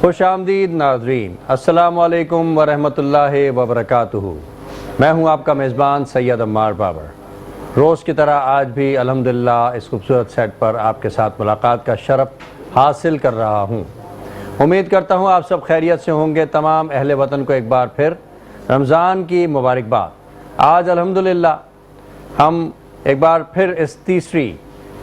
خوش آمدید ناظرین، السلام علیکم ورحمۃ اللہ وبرکاتہ۔ میں ہوں آپ کا میزبان سید عمار بابر۔ روز کی طرح آج بھی الحمدللہ اس خوبصورت سیٹ پر آپ کے ساتھ ملاقات کا شرف حاصل کر رہا ہوں۔ امید کرتا ہوں آپ سب خیریت سے ہوں گے۔ تمام اہل وطن کو ایک بار پھر رمضان کی مبارکباد۔ آج الحمدللہ ہم ایک بار پھر اس تیسری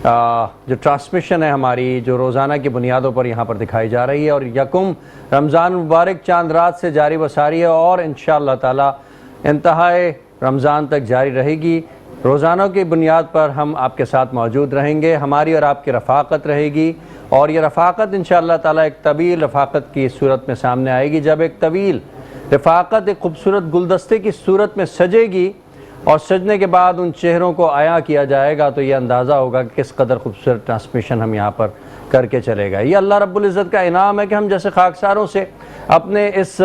جو ٹرانسمیشن ہے ہماری، جو روزانہ کی بنیادوں پر یہاں پر دکھائی جا رہی ہے اور یکم رمضان مبارک چاند رات سے جاری و ساری ہے اور انشاءاللہ تعالی انتہائے رمضان تک جاری رہے گی۔ روزانوں کی بنیاد پر ہم آپ کے ساتھ موجود رہیں گے، ہماری اور آپ کی رفاقت رہے گی، اور یہ رفاقت انشاءاللہ تعالی ایک طویل رفاقت کی صورت میں سامنے آئے گی۔ جب ایک طویل رفاقت ایک خوبصورت گلدستے کی صورت میں سجے گی اور سجنے کے بعد ان چہروں کو عیاں کیا جائے گا، تو یہ اندازہ ہوگا کہ کس قدر خوبصورت ٹرانسمیشن ہم یہاں پر کر کے چلے گا۔ یہ اللہ رب العزت کا انعام ہے کہ ہم جیسے خاکساروں سے اپنے اس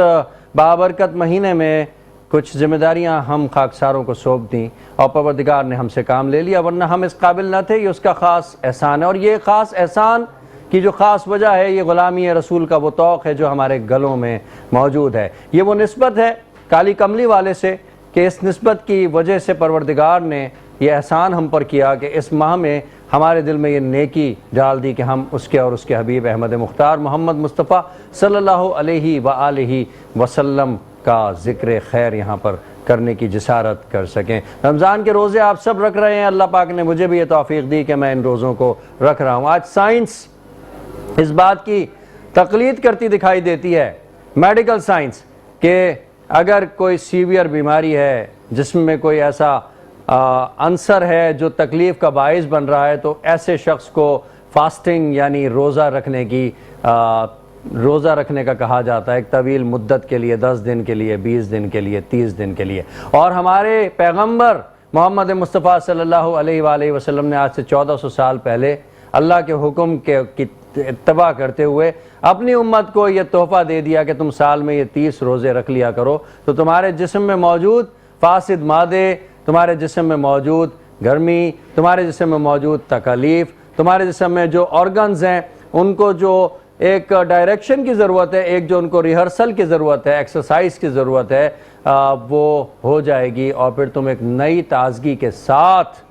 بابرکت مہینے میں کچھ ذمہ داریاں ہم خاکساروں کو سونپ دیں اور پروردگار نے ہم سے کام لے لیا، ورنہ ہم اس قابل نہ تھے۔ یہ اس کا خاص احسان ہے، اور یہ خاص احسان کی جو خاص وجہ ہے، یہ غلامی رسول کا وہ توق ہے جو ہمارے گلوں میں موجود ہے۔ یہ وہ نسبت ہے کالی کملی والے سے کہ اس نسبت کی وجہ سے پروردگار نے یہ احسان ہم پر کیا کہ اس ماہ میں ہمارے دل میں یہ نیکی ڈال دی کہ ہم اس کے اور اس کے حبیب احمد مختار محمد مصطفیٰ صلی اللہ علیہ وآلہ وسلم کا ذکر خیر یہاں پر کرنے کی جسارت کر سکیں۔ رمضان کے روزے آپ سب رکھ رہے ہیں، اللہ پاک نے مجھے بھی یہ توفیق دی کہ میں ان روزوں کو رکھ رہا ہوں۔ آج سائنس اس بات کی تقلید کرتی دکھائی دیتی ہے، میڈیکل سائنس، کہ اگر کوئی سیویئر بیماری ہے، جسم میں کوئی ایسا عنصر ہے جو تکلیف کا باعث بن رہا ہے، تو ایسے شخص کو فاسٹنگ یعنی روزہ رکھنے کا کہا جاتا ہے، ایک طویل مدت کے لیے، 10 دن کے لیے، 20 دن کے لیے، 30 دن کے لیے۔ اور ہمارے پیغمبر محمد مصطفیٰ صلی اللہ علیہ وآلہ وسلم نے آج سے 1400 سال پہلے اللہ کے حکم کی اتباع کرتے ہوئے اپنی امت کو یہ تحفہ دے دیا کہ تم سال میں یہ 30 روزے رکھ لیا کرو، تو تمہارے جسم میں موجود فاسد مادے، تمہارے جسم میں موجود گرمی، تمہارے جسم میں موجود تکالیف، تمہارے جسم میں جو آرگنز ہیں ان کو جو ایک ڈائریکشن کی ضرورت ہے، ایک جو ان کو ریہرسل کی ضرورت ہے، ایکسرسائز کی ضرورت ہے، وہ ہو جائے گی، اور پھر تم ایک نئی تازگی کے ساتھ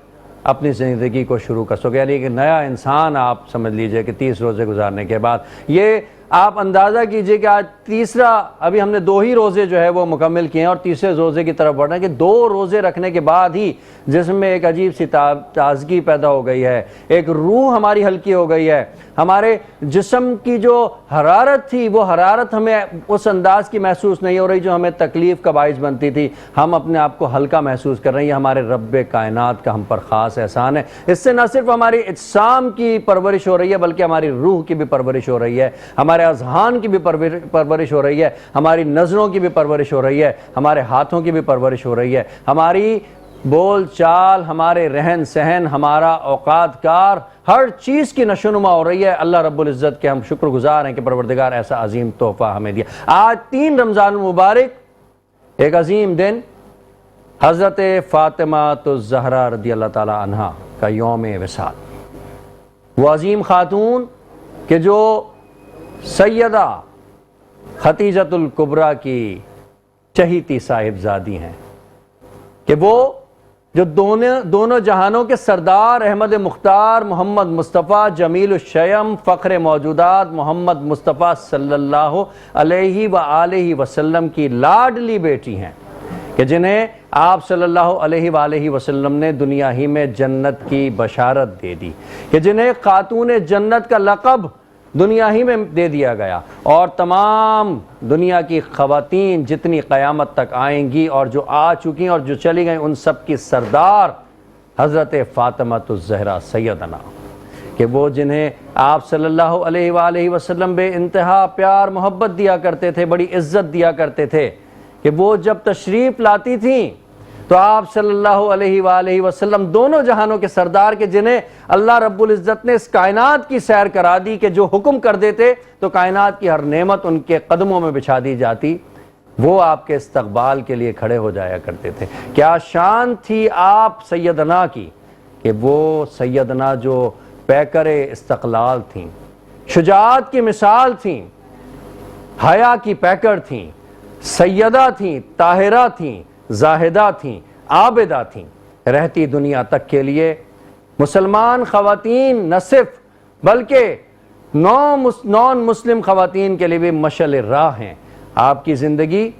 اپنی زندگی کو شروع کر سکو، یعنی کہ نیا انسان آپ سمجھ لیجئے کہ 30 روزے گزارنے کے بعد۔ یہ آپ اندازہ کیجئے کہ آج تیسرا، ابھی ہم نے 2 ہی روزے جو ہے وہ مکمل کیے ہیں اور تیسرے روزے کی طرف بڑھ رہے ہیں کہ 2 روزے رکھنے کے بعد ہی جسم میں ایک عجیب سی تازگی پیدا ہو گئی ہے، ایک روح ہماری ہلکی ہو گئی ہے، ہمارے جسم کی جو حرارت تھی وہ حرارت ہمیں اس انداز کی محسوس نہیں ہو رہی جو ہمیں تکلیف کا باعث بنتی تھی، ہم اپنے آپ کو ہلکا محسوس کر رہے ہیں۔ یہ ہمارے رب کائنات کا ہم پر خاص احسان ہے۔ اس سے نہ صرف ہماری اجسام کی پرورش ہو رہی ہے بلکہ ہماری روح کی بھی پرورش ہو رہی ہے، ہمارے اذہان کی بھی پرورش ہو رہی ہے، ہماری نظروں کی بھی پرورش ہو رہی ہے، ہمارے ہاتھوں کی بھی پرورش ہو رہی ہے، ہماری بول چال، ہمارے رہن سہن، ہمارا اوقات کار، ہر چیز کی نشوونما ہو رہی ہے۔ اللہ رب العزت کے ہم شکر گزار ہیں کہ پروردگار ایسا عظیم تحفہ ہمیں دیا۔ آج 3 رمضان مبارک، ایک عظیم دن، حضرت فاطمہ الزہرا رضی اللہ تعالی عنہا کا یوم وصال۔ وہ عظیم خاتون کہ جو سیدہ ختیجۃ الکبریٰ کی چہیتی صاحبزادی ہیں، کہ وہ جو دونوں جہانوں کے سردار احمد مختار محمد مصطفیٰ جمیل الشیم فخر موجودات محمد مصطفیٰ صلی اللہ علیہ وآلہ وسلم کی لاڈلی بیٹی ہیں، کہ جنہیں آپ صلی اللہ علیہ وآلہ وسلم نے دنیا ہی میں جنت کی بشارت دے دی، کہ جنہیں خاتون جنت کا لقب دنیا ہی میں دے دیا گیا، اور تمام دنیا کی خواتین جتنی قیامت تک آئیں گی اور جو آ چکی اور جو چلی گئیں، ان سب کی سردار حضرت فاطمہ الزہرا سیدنا، کہ وہ جنہیں آپ صلی اللہ علیہ وآلہ وسلم بے انتہا پیار محبت دیا کرتے تھے، بڑی عزت دیا کرتے تھے، کہ وہ جب تشریف لاتی تھیں تو آپ صلی اللہ علیہ وآلہ وسلم دونوں جہانوں کے سردار کے جنہیں اللہ رب العزت نے اس کائنات کی سیر کرا دی کہ جو حکم کر دیتے تو کائنات کی ہر نعمت ان کے قدموں میں بچھا دی جاتی، وہ آپ کے استقبال کے لیے کھڑے ہو جایا کرتے تھے۔ کیا شان تھی آپ سیدنا کی کہ وہ سیدنا جو پیکر استقلال تھیں، شجاعت کی مثال تھیں، حیا کی پیکر تھیں، سیدہ تھیں، طاہرہ تھیں، زاہدہ تھیں، عابدہ تھیں، رہتی دنیا تک کے لیے مسلمان خواتین نہ صرف بلکہ نان مسلم خواتین کے لیے بھی مشعل راہ ہیں۔ آپ کی زندگی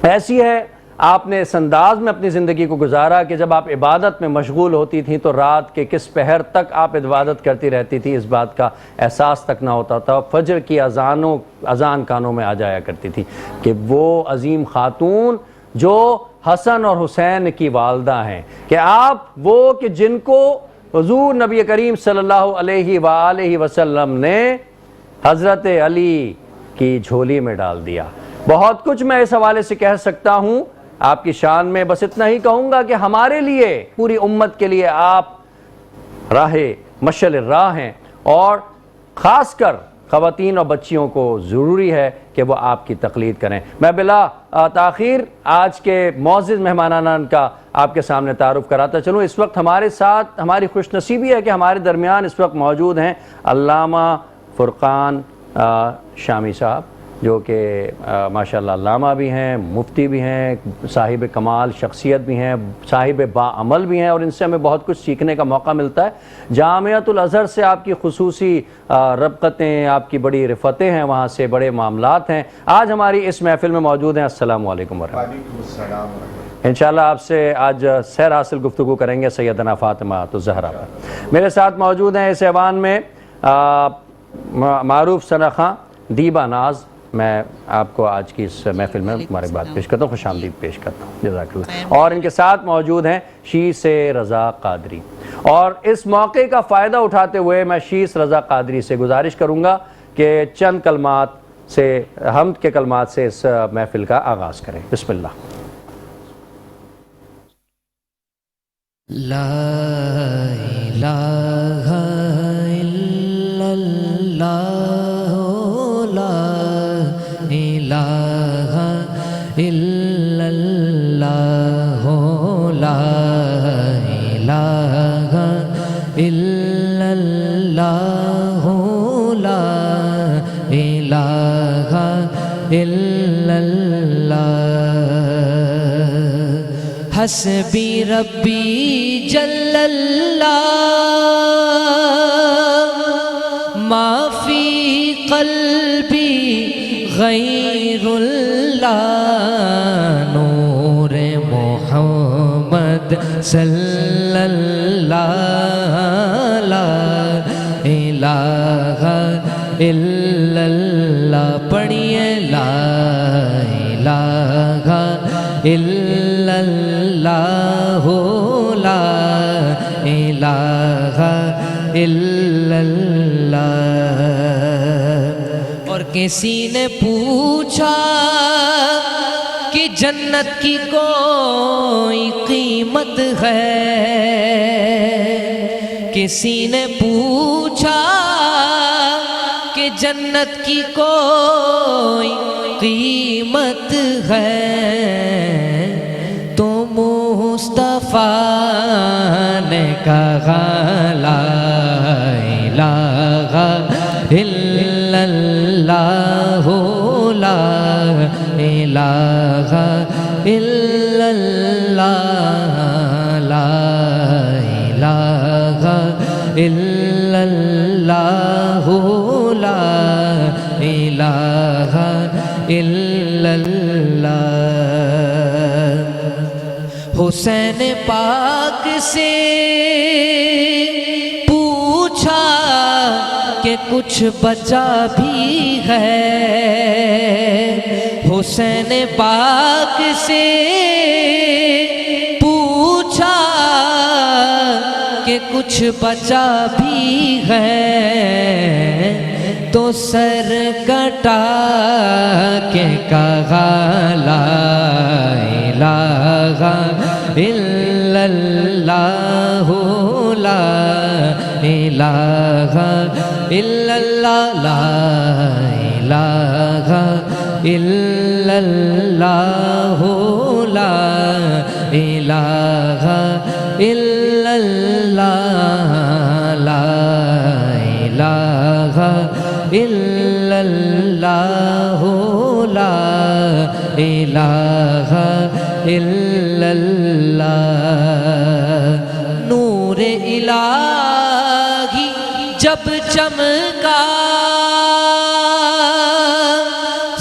ایسی ہے، آپ نے اس انداز میں اپنی زندگی کو گزارا کہ جب آپ عبادت میں مشغول ہوتی تھیں تو رات کے کس پہر تک آپ عبادت کرتی رہتی تھی اس بات کا احساس تک نہ ہوتا تھا۔ فجر کی اذان کانوں میں آ جایا کرتی تھی کہ وہ عظیم خاتون جو حسن اور حسین کی والدہ ہیں، کہ آپ وہ کہ جن کو حضور نبی کریم صلی اللہ علیہ وآلہ وسلم نے حضرت علی کی جھولی میں ڈال دیا۔ بہت کچھ میں اس حوالے سے کہہ سکتا ہوں آپ کی شان میں، بس اتنا ہی کہوں گا کہ ہمارے لیے، پوری امت کے لیے آپ راہ مشعل راہ ہیں، اور خاص کر خواتین اور بچیوں کو ضروری ہے کہ وہ آپ کی تقلید کریں۔ میں بلا تاخیر آج کے معزز مہمانان کا آپ کے سامنے تعارف کراتا چلوں۔ اس وقت ہمارے ساتھ ہماری خوش نصیبی ہے کہ ہمارے درمیان اس وقت موجود ہیں علامہ فرقان شامی صاحب، جو کہ ماشاءاللہ علامہ بھی ہیں، مفتی بھی ہیں، صاحب کمال شخصیت بھی ہیں، صاحب باعمل بھی ہیں، اور ان سے ہمیں بہت کچھ سیکھنے کا موقع ملتا ہے۔ جامعۃ الازہر سے آپ کی خصوصی ربطیں، آپ کی بڑی رفتیں ہیں، وہاں سے بڑے معاملات ہیں۔ آج ہماری اس محفل میں موجود ہیں۔ السلام علیکم ورحمۃ اللہ۔ وعلیکم السلام ورحمۃ انشاءاللہ آپ سے آج سیر حاصل گفتگو کریں گے سیدنا فاطمہ الزہرا پر۔ میرے ساتھ موجود ہیں اس ایوان میں معروف ثنا خواں دیبا ناز۔ میں آپ کو آج کی اس محفل میں مبارکباد پیش کرتا ہوں، خوش آمدید پیش کرتا ہوں، جزاک اللہ۔ اور ان کے ساتھ موجود ہیں شیس رضا قادری، اور اس موقع کا فائدہ اٹھاتے ہوئے میں شیس رضا قادری سے گزارش کروں گا کہ چند کلمات سے، حمد کے کلمات سے اس محفل کا آغاز کریں۔ بسم اللہ۔ لا الہ الا اللہ، الا اللہ، لا الہ الا اللہ، لا الہ الا اللہ، حسبی ربی جل اللہ، ما فی قلبی غیر اللہ، نور محمد صلی اللہ، لا الہ الا اللہ، پڑھیے لا الہ الا اللہ، لا الہ الا اللہ۔ اور کسی نے پوچھا کہ جنت کی کوئی قیمت ہے، کسی نے پوچھا کہ جنت کی کوئی قیمت ہے، تو مصطفیٰ نے کہا لا الہ الا اللہ، لا الہ الا اللہ، لا الہ الا اللہ، لا الہ الا اللہ۔ حسین پاک سے پوچھا کہ کچھ بچا بھی ہے، حسین پاک سے پوچھا کہ کچھ بچا بھی ہے، تو سر کٹا کے کہا لا الہ الا اللہ، لا الہ الا اللہ، لا الہ الا اللہ، لا الہ الا اللہ، لا الہ الا اللہ، الہ الا اللہ نور الہی جب چمکا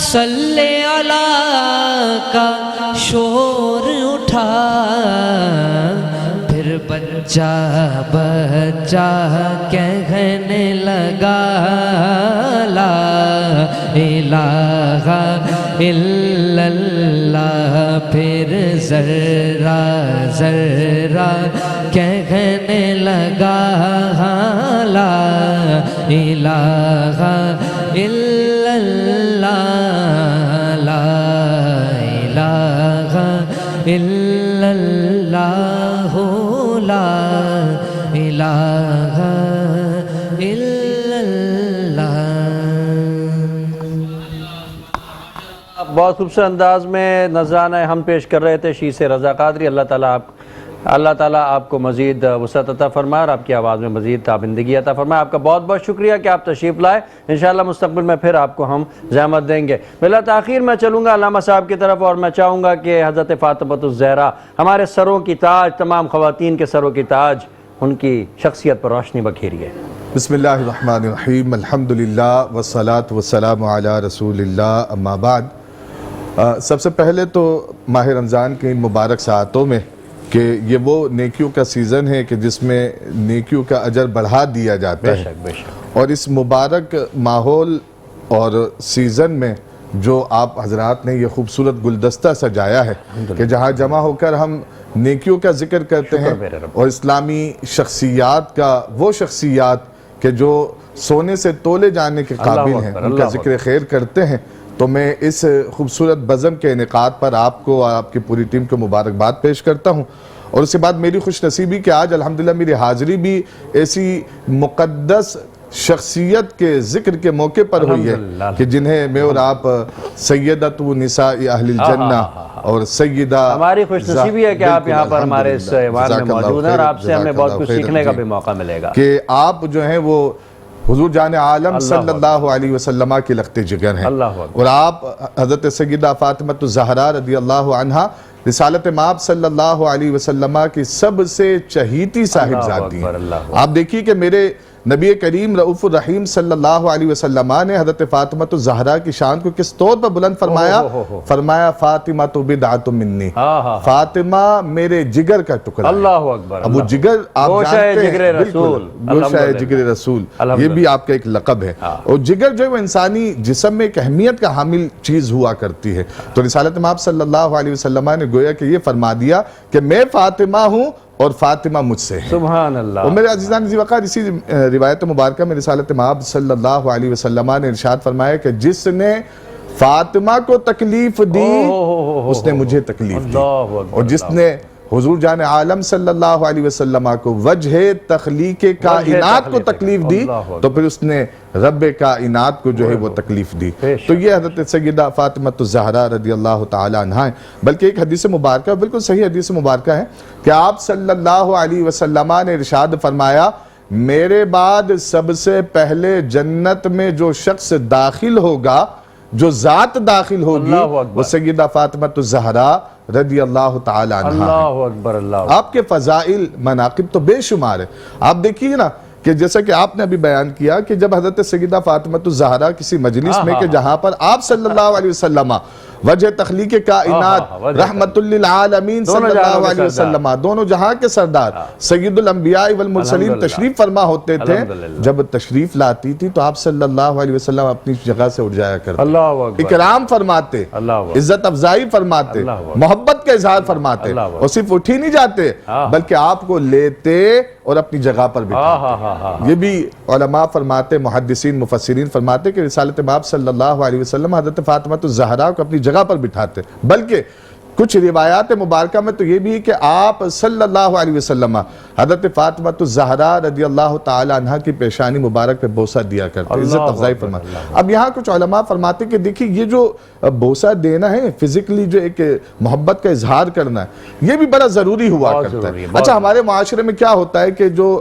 صلی علی کا شور اٹھا پھر بچہ بچہ کہنے لگا لا الہ الا اللہ پھر ذرہ ذرہ کہنے لگا لا الہ الا اللہ لا الہ الا اللہ لا الہ الا اللہ. بہت خوبصورت انداز میں نذرانہ ہم پیش کر رہے تھے شیس رضا قادری. اللہ تعالیٰ آپ کو مزید وسعت عطا فرمائے اور آپ کی آواز میں مزید تابندگی عطا فرمائے. آپ کا بہت بہت شکریہ کہ آپ تشریف لائے. انشاءاللہ مستقبل میں پھر آپ کو ہم زحمت دیں گے. بلا تاخیر میں چلوں گا علامہ صاحب کی طرف اور میں چاہوں گا کہ حضرت فاطمۃ الزہرا ہمارے سروں کی تاج، تمام خواتین کے سروں کی تاج، ان کی شخصیت پر روشنی بکھیریے. بسم اللہ الرحمن الرحیم. الحمدللہ والصلاة والسلام علی رسول اللہ. اما بعد، سب سے پہلے تو ماہ رمضان کے ان مبارک ساعتوں میں کہ یہ وہ نیکیوں کا سیزن ہے کہ جس میں نیکیوں کا اجر بڑھا دیا جاتا ہے، بے شک. اور اس مبارک ماحول اور سیزن میں جو آپ حضرات نے یہ خوبصورت گلدستہ سجایا ہے کہ جہاں جمع ہو کر ہم نیکیوں کا ذکر کرتے ہیں اور اسلامی شخصیات کا، وہ شخصیات کہ جو سونے سے تولے جانے کے قابل ہیں، ان کا ذکر خیر کرتے ہیں، تو میں اس خوبصورت بزم کے انعقاد پر آپ کو اور آپ کی پوری ٹیم کو مبارکباد پیش کرتا ہوں. اور اس کے بعد میری خوش نصیبی کہ آج الحمدللہ میری حاضری بھی ایسی مقدس شخصیت کے ذکر کے موقع پر ہوئی ہے کہ جنہیں میں اور آپ سیدۃ نساء اہل الجنہ اور سیدہ، ہماری خوش نصیبی ہے کہ آپ یہاں پر ہمارے اس ایوان میں موجود ہیں اور آپ سے ہمیں بہت کچھ سیکھنے کا بھی موقع ملے گا کہ آپ جو ہیں وہ حضور جان عالم صلی اللہ علیہ وسلم کی لخت جگر ہیں. اور آپ حضرت سیدہ فاطمۃ الزہرا رضی اللہ عنہا رسالت مآب صلی اللہ علیہ وسلم کی سب سے چہیتی صاحبزادی ہیں. آپ دیکھیے کہ میرے نبی کریم رؤوف الرحیم صلی اللہ علیہ وسلم نے حضرت فاطمۃ الزہرا کی شان کو کس طور پر بلند فرمایا؟ فرمایا فاطمۃ بضعۃ منی، فاطمہ میرے جگر کا ٹکڑا ہے. اللہ اکبر. اب وہ جگر آپ جانتے ہیں، جگر رسول، گوشہ جگر رسول، یہ بھی آپ کا ایک لقب ہے. اور جگر جو ہے وہ انسانی جسم میں ایک اہمیت کا حامل چیز ہوا کرتی ہے. تو رسالت مآب صلی اللہ علیہ وسلم نے گویا کہ یہ فرما دیا کہ میں فاطمہ ہوں اور فاطمہ مجھ سے ہے. سبحان اللہ. اور میرے عزیزان ذی وقار، اسی روایت مبارکہ میں رسالت مآب صلی اللہ علیہ وسلم نے ارشاد فرمایا کہ جس نے فاطمہ کو تکلیف دی اس نے مجھے تکلیف دی، اور جس نے حضور جان عالم صلی اللہ علیہ وسلم کو وجہ تخلیق کائنات کو تکلیف دی تو پھر اس نے رب کائنات کو جو ہے وہ تکلیف دی. تو یہ حضرت سیدہ فاطمۃ الزہرا رضی اللہ تعالی عنہا ہے. بلکہ ایک حدیث مبارکہ، بالکل صحیح حدیث مبارکہ ہے کہ آپ صلی اللہ علیہ وسلم نے ارشاد فرمایا میرے بعد سب سے پہلے جنت میں جو شخص داخل ہوگا، جو ذات داخل ہوگی، وہ سیدہ فاطمۃ الزہرا رضی اللہ تعالی عنہ. اللہ اکبر. اللہ. آپ کے فضائل مناقب تو بے شمار ہے. آپ دیکھیے نا کہ جیسا کہ آپ نے ابھی بیان کیا کہ جب حضرت سیدہ فاطمۃ الزہرا کسی مجلس میں کہ جہاں پر آپ صلی اللہ علیہ وسلم وجہ تخلیق کائنات رحمت للعالمین صلی اللہ علیہ وسلم، دونوں جہاں کے سردار سید الانبیاء والمرسلین تشریف فرما ہوتے تھے، جب تشریف لاتی تھی تو آپ صلی اللہ علیہ وسلم اپنی جگہ سے اٹھ جایا کرتے، اکرام فرماتے، عزت افزائی فرماتے، محبت کا اظہار فرماتے، اور صرف اٹھ ہی نہیں جاتے بلکہ آپ کو لیتے اور اپنی جگہ پر بٹھاتے. یہ بھی علماء فرماتے، محدثین مفسرین فرماتے کہ رسالت مآب صلی اللہ علیہ وسلم حضرت فاطمۃ الزہرا کو اپنی جگہ پر بٹھاتے. بلکہ کچھ روایات مبارکہ میں تو یہ بھی ہے کہ آپ صلی اللہ علیہ وسلم حضرت فاطمۃ الزہرا رضی اللہ تعالی عنہ کی پیشانی مبارک پہ بوسہ دیا کرتے، عزت افزائی فرماتے. اب یہاں کچھ علماء فرماتے کہ دیکھیں یہ جو بوسہ دینا ہے، فزیکلی جو ایک محبت کا اظہار کرنا ہے، یہ بھی بڑا ضروری ہوا کرتا ہے. اچھا، ہمارے معاشرے میں کیا ہوتا ہے کہ جو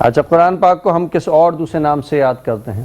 اچھا قرآن پاک کو ہم کس اور دوسرے نام سے یاد کرتے ہیں؟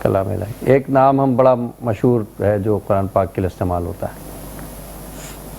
کلام الہی۔ ایک نام ہم بڑا مشہور ہے جو قرآن پاک کے لیے استعمال ہوتا ہے،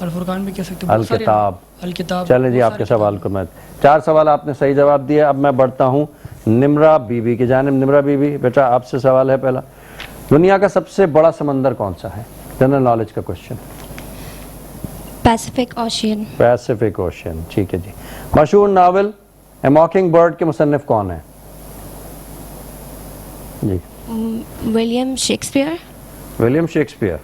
الفرقان بھی کہہ سکتے ہیں، بہت سارے الکتاب۔ الکتاب۔ چلیں جی، آپ کے سوال کو میں 4 سوال آپ نے صحیح جواب دیا۔ اب میں بڑھتا ہوں نمرہ بی بی کی جانب۔ نمرہ بی بی بیٹا آپ سے سوال ہے پہلا، دنیا کا سب سے بڑا سمندر کون سا ہے؟ جنرل نالج کا question. Pacific ocean. Pacific ocean, ٹھیک ہے جی۔ مشہور ناول اے موکنگ برڈ کے مصنف کون ہیں؟ جی ولیم شیکسپیئر۔ William Shakespeare?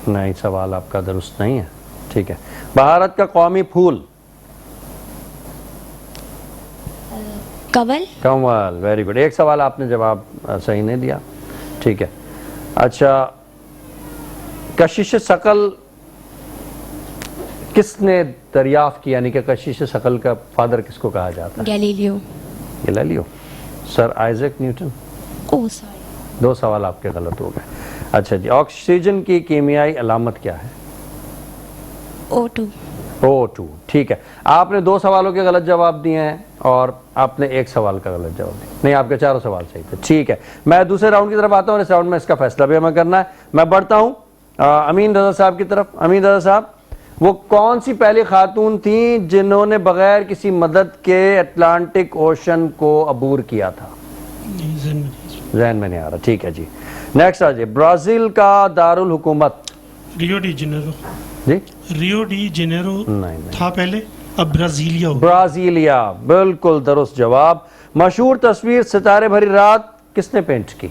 نہیں، سوال آپ کا درست نہیں ہے، ٹھیک ہے۔ بھارت کا قومی پھول؟ کنول۔ کنول، ویری گڈ۔ ایک سوال آپ نے جواب صحیح نہیں دیا، ٹھیک ہے۔ اچھا، کشش ثقل کس نے دریافت کی، یعنی کہ کشش ثقل کا فادر کس کو کہا جاتا ہے؟ گیلیلیو۔ گیلیلیو؟ سر آئزیک نیوٹن؟ او سوری۔ 2 سوال آپ کے غلط ہو گئے۔ اچھا جی، آکسیجن کی کیمیائی علامت کیا ہے؟ O2۔ O2، ٹھیک ہے۔ آپ نے 2 سوالوں کے غلط جواب دیے ہیں اور آپ نے 1 سوال کا غلط جواب دیا، نہیں آپ کے 4 سوال صحیح تھے، ٹھیک ہے۔ میں دوسرے راؤنڈ کی طرف آتا ہوں، اس راؤنڈ میں اس کا فیصلہ بھی ہمیں کرنا ہے۔ میں بڑھتا ہوں امین رضا صاحب کی طرف۔ امین رضا صاحب، وہ کون سی پہلی خاتون تھیں جنہوں نے بغیر کسی مدد کے اٹلانٹک اوشن کو عبور کیا تھا؟ ذہن میں نہیں آ رہا، ٹھیک ہے جی۔ نیکسٹ آ جائے، برازیل کا دارالحکومت؟ Rio de Janeiro. جی ریو ڈی جنیرو نہیں، تھا پہلے، اب برازیلیا ہو۔ برازیلیا، بالکل درست جواب۔ مشہور تصویر ستارے بھری رات کس نے پینٹ کی؟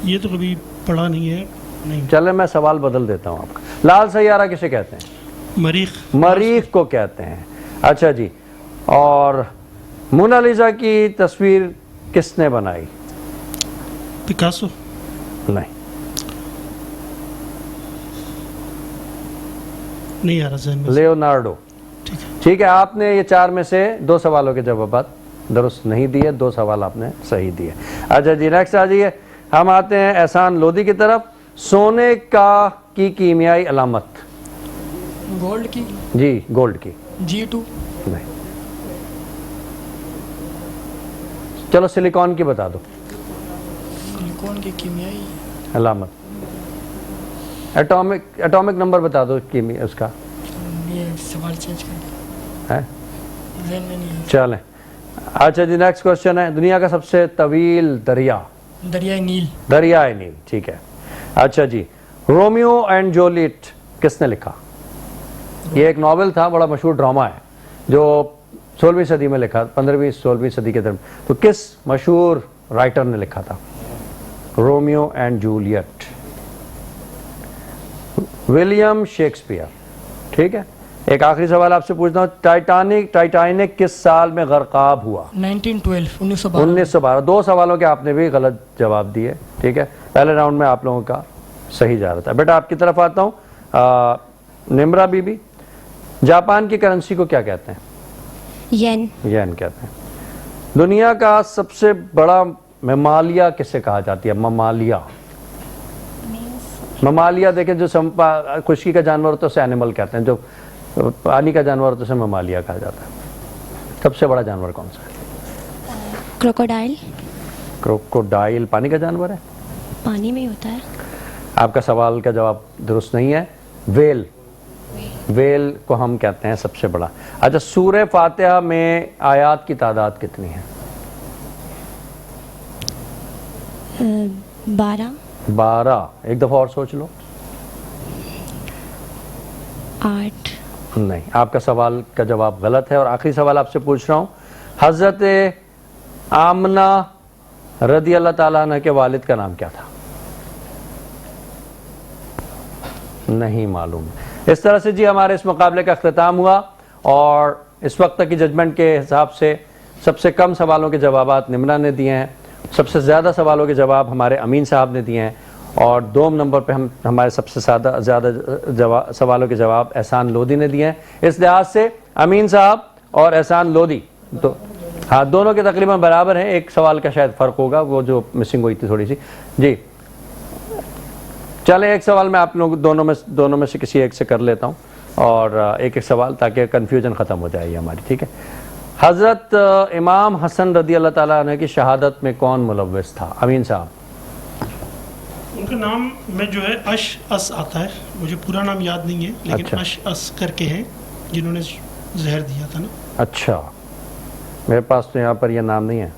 یہ تو کبھی پڑھا نہیں ہے، نہیں۔ چلے میں سوال بدل دیتا ہوں آپ کا، لال سیارہ کسے کہتے ہیں؟ مریخ۔ مریخ کو کہتے ہیں۔ اچھا جی، اور مونالیزا کی تصویر کس نے بنائی؟ پکاسو۔ نہیں، نہیں آ رہا ذہن میں۔ لیونارڈو، ٹھیک ہے۔ آپ نے یہ 4 میں سے 2 سوالوں کے جوابات درست نہیں دیے، 2 سوال آپ نے صحیح دیے۔ اچھا جی، نیکسٹ آ جائیے، ہم آتے ہیں احسان لودھی کی طرف۔ سونے کی کیمیائی علامت؟ گولڈ کی؟ جی گولڈ کی؟ G2۔ نہیں، چلو سلیکون کی بتا دو سلیکون کی کیمیائی علامت، ایٹامک نمبر بتا دو اس کا۔ یہ سوال چینج کر دیں، ہے ذہن میں نہیں ہے۔ چلیں، اچھا جی، نیکسٹ کوشچن ہے، دنیا کا سب سے طویل دریا؟ دریائے نیل۔ دریائے نیل، ٹھیک ہے۔ اچھا جی، رومیو اینڈ جولیٹ کس نے لکھا؟ یہ ایک ناول تھا، بڑا مشہور ڈرامہ ہے جو 16ویں صدی میں لکھا، 15ویں 16ویں صدی کے درمیان۔ تو کس مشہور رائٹر نے لکھا تھا Romeo and Juliet? William Shakespeare, ٹھیک ہے۔ ایک آخری سوال آپ سے پوچھتا ہوں، ٹائٹینک کس سال میں غرقاب ہوا؟ 1912، 1912۔ 2 سوالوں کے آپ نے بھی غلط جواب دیے، ٹھیک ہے۔ پہلے راؤنڈ میں آپ لوگوں کا صحیح جا رہا تھا۔ بیٹا آپ کی طرف آتا ہوں، نمرہ بی بی، جاپان کی کرنسی کو کیا کہتے ہیں؟ ین۔ ین کہتے ہیں۔ دنیا کا سب سے بڑا ممالیہ کسے کہا جاتی ہے؟ ممالیہ، ممالیہ دیکھیں، جو خشکی کا جانور ہوتا ہے اسے اینیمل کہتے ہیں، جو پانی کا جانور ہوتا ہے اسے ممالیہ کہا جاتا ہے۔ سب سے بڑا جانور کون سا ہے؟ کروکوڈائل۔ کروکوڈائل پانی کا جانور ہے؟ پانی میں ہی ہوتا ہے۔ آپ کا سوال کا جواب درست نہیں ہے، ویل، ویل کو ہم کہتے ہیں سب سے بڑا۔ اچھا، سورہ فاتحہ میں آیات کی تعداد کتنی ہے؟ 12۔ 12۔ ایک دفعہ اور سوچ لو۔ 8۔ نہیں، آپ کا سوال کا جواب غلط ہے۔ اور آخری سوال آپ سے پوچھ رہا ہوں، حضرت آمنہ رضی اللہ تعالیٰ عنہ کے والد کا نام کیا تھا؟ نہیں معلوم۔ اس طرح سے جی ہمارے اس مقابلے کا اختتام ہوا، اور اس وقت تک کی ججمنٹ کے حساب سے سب سے کم سوالوں کے جوابات نمرہ نے دیے ہیں، سب سے زیادہ سوالوں کے جواب ہمارے امین صاحب نے دیے ہیں، اور 2 نمبر پہ ہمارے سب سے زیادہ سوالوں کے جواب احسان لودھی نے دیے ہیں۔ اس لحاظ سے امین صاحب اور احسان لودھی ہاں دونوں کے تقریباً برابر ہیں، ایک سوال کا شاید فرق ہوگا، وہ جو مسنگ ہوئی تھی تھوڑی سی۔ جی چلیں ایک سوال میں آپ لوگ دونوں میں سے کسی ایک سے کر لیتا ہوں اور ایک ایک سوال تاکہ کنفیوژن ختم ہو جائے ہماری, ٹھیک ہے. حضرت امام حسن رضی اللہ تعالیٰ عنہ کی شہادت میں کون ملوث تھا؟ امین صاحب. ان کا نام میں جو ہے اش اس آتا ہے, مجھے پورا نام یاد نہیں ہے لیکن اچھا. اش اس کر کے ہیں جنہوں نے زہر دیا تھا نا. اچھا, میرے پاس تو یہاں پر یہ نام نہیں ہے.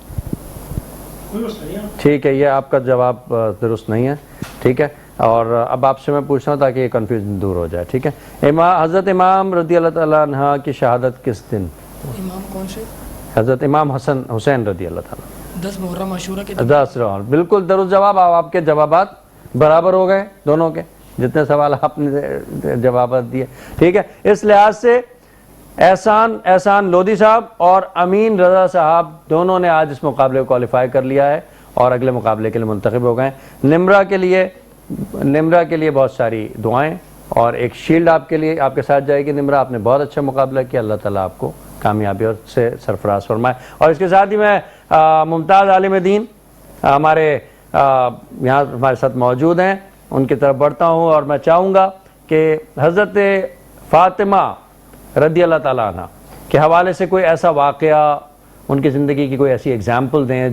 کوئی مسئلہ نہیں ہے. ٹھیک ہے, یہ آپ کا جواب درست نہیں ہے, ٹھیک ہے. اور اب آپ سے میں پوچھ رہا ہوں تاکہ یہ کنفیوژن دور ہو جائے, ٹھیک ہے. حضرت امام رضی اللہ تعالیٰ عنہ کی شہادت کس دن؟ امام کون سے؟ حضرت امام حسین رضی اللہ تعالیٰ. 10 محرم عاشورہ کے 10 رمضان, بالکل درست جواب. آپ کے جوابات برابر ہو گئے دونوں کے, جتنے سوال آپ نے جوابات دیے, ٹھیک ہے. اس لحاظ سے احسان لودھی صاحب اور امین رضا صاحب دونوں نے آج اس مقابلے کو کوالیفائی کر لیا ہے اور اگلے مقابلے کے لیے منتخب ہو گئے ہیں. نمرہ کے لیے بہت ساری دعائیں اور ایک شیلڈ آپ کے لیے آپ کے ساتھ جائے گی. نمرہ, آپ نے بہت اچھا مقابلہ کیا, اللہ تعالیٰ آپ کو کامیابی اور سے سرفراز فرمائے. اور اس کے ساتھ ہی میں ممتاز عالم دین ہمارے یہاں ہمارے ساتھ موجود ہیں, ان کی طرف بڑھتا ہوں اور میں چاہوں گا کہ حضرت فاطمہ رضی اللہ تعالیٰ عنہ کے حوالے سے کوئی ایسا واقعہ, ان کی زندگی کی کوئی ایسی اگزامپل دیں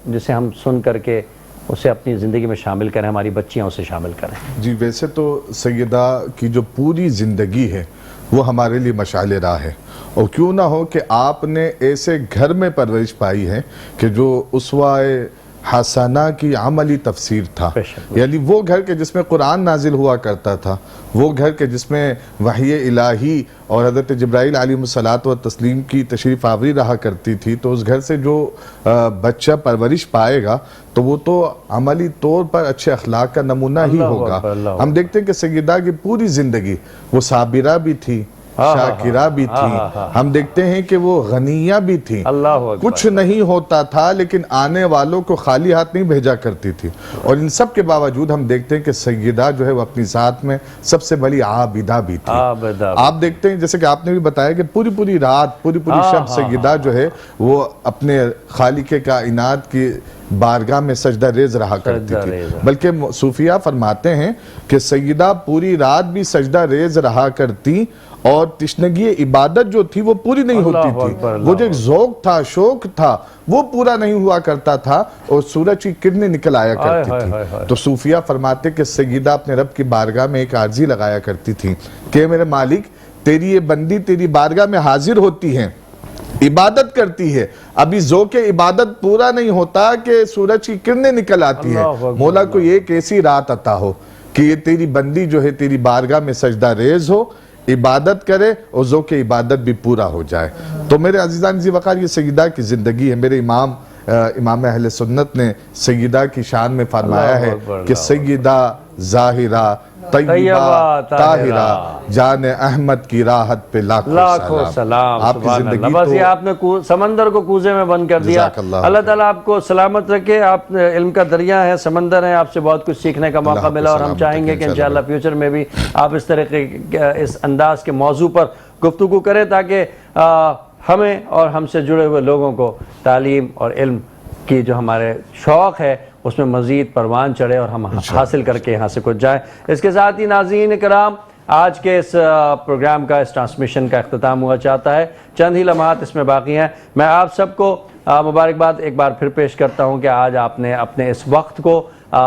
جسے ہم سن کر کے اسے اپنی زندگی میں شامل کریں, ہماری بچیاں اسے شامل کریں. جی ویسے تو سیدہ کی جو پوری زندگی ہے وہ ہمارے لیے مشعل راہ ہے, اور کیوں نہ ہو کہ آپ نے ایسے گھر میں پرورش پائی ہے کہ جو اسوہ حسنہ کی عملی تفسیر تھا, یعنی وہ گھر کے جس میں قرآن نازل ہوا کرتا تھا, وہ گھر کے جس میں وحی الہی اور حضرت جبرائیل علیہ الصلاۃ والتسلیم کی تشریف آوری رہا کرتی تھی. تو اس گھر سے جو بچہ پرورش پائے گا تو وہ تو عملی طور پر اچھے اخلاق کا نمونہ ہی ہوگا. ہم دیکھتے ہیں کہ سیدہ کی پوری زندگی وہ صابرہ بھی تھی, شاکرہ بھی تھی, ہم دیکھتے ہیں کہ وہ غنیہ بھی تھی, کچھ نہیں ہوتا تھا لیکن آنے والوں کو خالی ہاتھ نہیں بھیجا کرتی تھی. اور ان سب کے باوجود ہم دیکھتے ہیں کہ سیدہ جو ہے وہ اپنی ذات میں سب سے بڑی عابدہ بھی تھی. آپ دیکھتے ہیں جیسے کہ آپ نے بھی بتایا کہ پوری رات پوری شب سیدہ جو ہے وہ اپنے خالق کائنات کی بارگاہ میں سجدہ ریز رہا کرتی تھی. بلکہ صوفیہ فرماتے ہیں کہ سیدہ پوری رات بھی سجدہ ریز رہا کرتی اور تشنگی عبادت جو تھی وہ پوری نہیں ہوتی تھی. وہ جو ایک ذوق تھا, شوق تھا, وہ پورا نہیں ہوا کرتا تھا اور سورج کی کرنیں نکل آیا کرتی تھی. تو صوفیہ فرماتے کہ سیدہ اپنے رب کی بارگاہ میں ایک عرضی لگایا کرتی تھی کہ میرے مالک, تیری یہ بندی تیری بارگاہ میں حاضر ہوتی ہیں, عبادت کرتی ہے, ابھی ذوق عبادت پورا نہیں ہوتا کہ سورج کی کرنیں نکل آتی ہیں. مولا کو ایک ایسی رات عطا ہو کہ یہ تیری بندی جو ہے تیری بارگاہ میں سجدہ ریز ہو, عبادت کرے اور ذوق عبادت بھی پورا ہو جائے. تو میرے عزیزان ذی وقار, یہ سیدہ کی زندگی ہے. میرے امام اہل سنت نے سیدہ کی شان میں فرمایا ہے کہ سیدہ ظاہرہ طیبہ طاہرہ جان احمد کی راحت پہ لاکھوں سلام. آپ کی زندگی بس یہ آپ نے سمندر کو کوزے میں بند کر دیا. اللہ تعالیٰ آپ کو سلامت رکھے. آپ علم کا دریا ہے, سمندر ہے, آپ سے بہت کچھ سیکھنے کا موقع ملا اور ہم چاہیں گے کہ انشاءاللہ فیوچر میں بھی آپ اس طرح اس انداز کے موضوع پر گفتگو کریں تاکہ ہمیں اور ہم سے جڑے ہوئے لوگوں کو تعلیم اور علم کی جو ہمارے شوق ہے اس میں مزید پروان چڑھے اور ہم حاصل کر کے یہاں سے کچھ جائیں. اس کے ساتھ ہی ناظرین کرام, آج کے اس پروگرام کا, اس ٹرانسمیشن کا اختتام ہوا چاہتا ہے. چند ہی لمحات اس میں باقی ہیں. میں آپ سب کو مبارکباد ایک بار پھر پیش کرتا ہوں کہ آج آپ نے اپنے اس وقت کو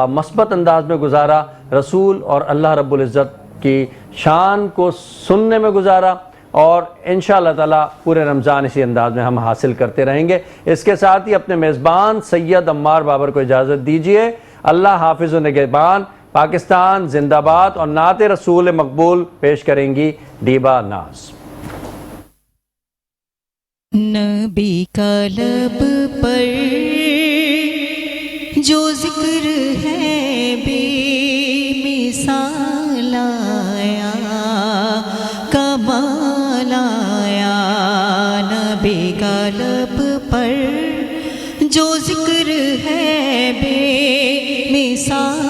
مثبت انداز میں گزارا, رسول اور اللہ رب العزت کی شان کو سننے میں گزارا, اور انشاءاللہ تعالیٰ پورے رمضان اسی انداز میں ہم حاصل کرتے رہیں گے. اس کے ساتھ ہی اپنے میزبان سید عمار بابر کو اجازت دیجیے. اللہ حافظ و نگہبان. پاکستان زندہ باد. اور نعت رسول مقبول پیش کریں گی دیبا ناز. نبی کا لب پر جو ذکر ہے بے مثال آیا, کمال آیا. نبی کا لب پر جو ذکر ہے بے مثال